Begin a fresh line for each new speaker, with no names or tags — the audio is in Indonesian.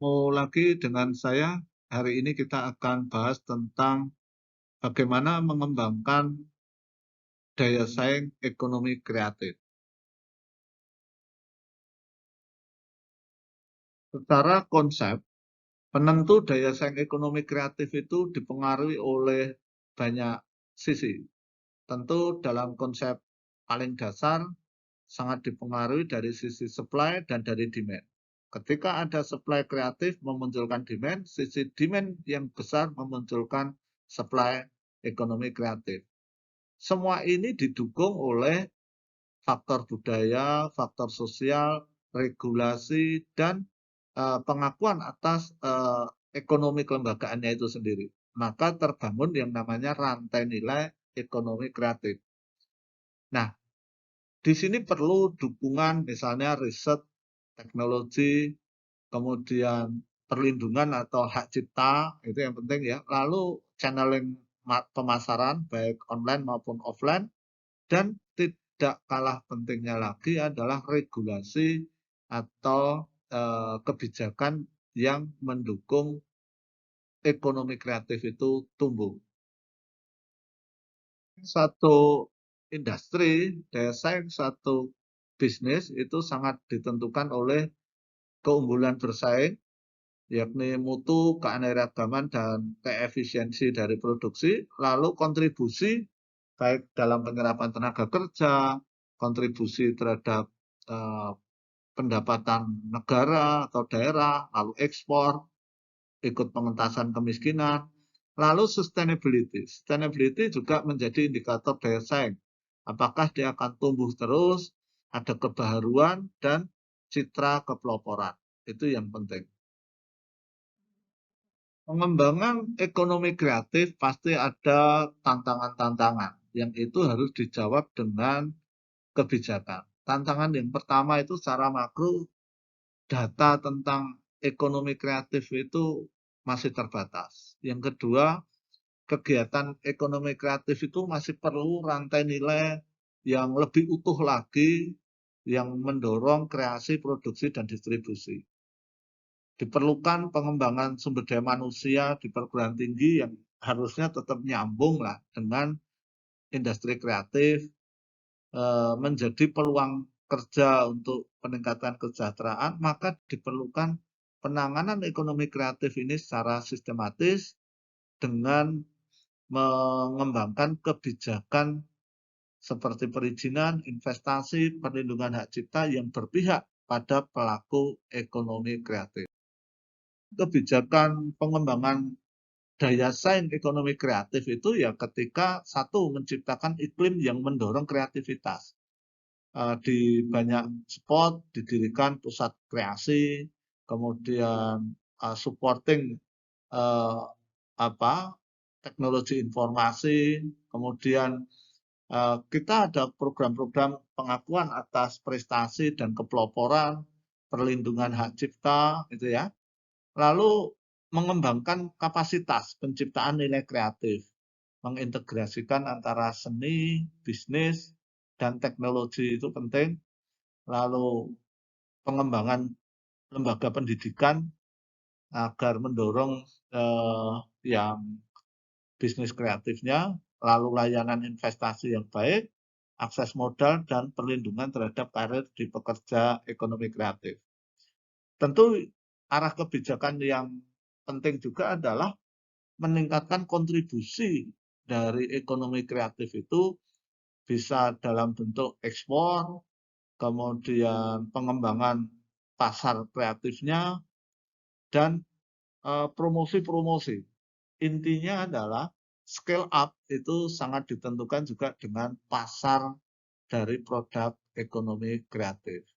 Mau lagi dengan saya, hari ini kita akan bahas tentang bagaimana mengembangkan daya saing ekonomi kreatif. Secara konsep, penentu daya saing ekonomi kreatif itu dipengaruhi oleh banyak sisi. Tentu dalam konsep paling dasar sangat dipengaruhi dari sisi supply dan dari demand. Ketika ada supply kreatif memunculkan demand, sisi demand yang besar memunculkan supply ekonomi kreatif. Semua ini didukung oleh faktor budaya, faktor sosial, regulasi, dan pengakuan atas ekonomi kelembagaannya itu sendiri. Maka terbangun yang namanya rantai nilai ekonomi kreatif. Nah, di sini perlu dukungan misalnya riset, teknologi, kemudian perlindungan atau hak cipta, itu yang penting ya. Lalu channeling pemasaran baik online maupun offline. Dan tidak kalah pentingnya lagi adalah regulasi atau kebijakan yang mendukung ekonomi kreatif itu tumbuh. Satu industri, daya saing satu bisnis itu sangat ditentukan oleh keunggulan bersaing, yakni mutu, keanekaragaman, dan keefisiensi dari produksi, lalu kontribusi baik dalam penyerapan tenaga kerja, kontribusi terhadap eh, pendapatan negara atau daerah, lalu ekspor, ikut pengentasan kemiskinan, lalu sustainability. Sustainability juga menjadi indikator daya saing. Apakah dia akan tumbuh terus, ada kebaharuan, dan citra kepeloporan. Itu yang penting. Pengembangan ekonomi kreatif pasti ada tantangan-tantangan yang itu harus dijawab dengan kebijakan. Tantangan yang pertama itu secara makro, data tentang ekonomi kreatif itu masih terbatas. Yang kedua, kegiatan ekonomi kreatif itu masih perlu rantai nilai yang lebih utuh lagi yang mendorong kreasi, produksi, dan distribusi. Diperlukan pengembangan sumber daya manusia di perguruan tinggi yang harusnya tetap nyambung lah dengan industri kreatif, menjadi peluang kerja untuk peningkatan kesejahteraan, maka diperlukan penanganan ekonomi kreatif ini secara sistematis dengan mengembangkan kebijakan seperti perizinan, investasi, perlindungan hak cipta yang berpihak pada pelaku ekonomi kreatif. Kebijakan pengembangan daya saing ekonomi kreatif itu ya ketika satu menciptakan iklim yang mendorong kreativitas. Di banyak spot didirikan pusat kreasi, kemudian supporting eh, apa teknologi informasi, kemudian kita ada program-program pengakuan atas prestasi dan kepeloporan, perlindungan hak cipta, gitu ya. Lalu mengembangkan kapasitas penciptaan nilai kreatif, mengintegrasikan antara seni, bisnis, dan teknologi itu penting. Lalu pengembangan lembaga pendidikan agar mendorong yang bisnis kreatifnya, lalu layanan investasi yang baik, akses modal, dan perlindungan terhadap karir di pekerja ekonomi kreatif. Tentu arah kebijakan yang penting juga adalah meningkatkan kontribusi dari ekonomi kreatif itu bisa dalam bentuk ekspor, kemudian pengembangan pasar kreatifnya, dan promosi-promosi. Intinya adalah scale up itu sangat ditentukan juga dengan pasar dari produk ekonomi kreatif.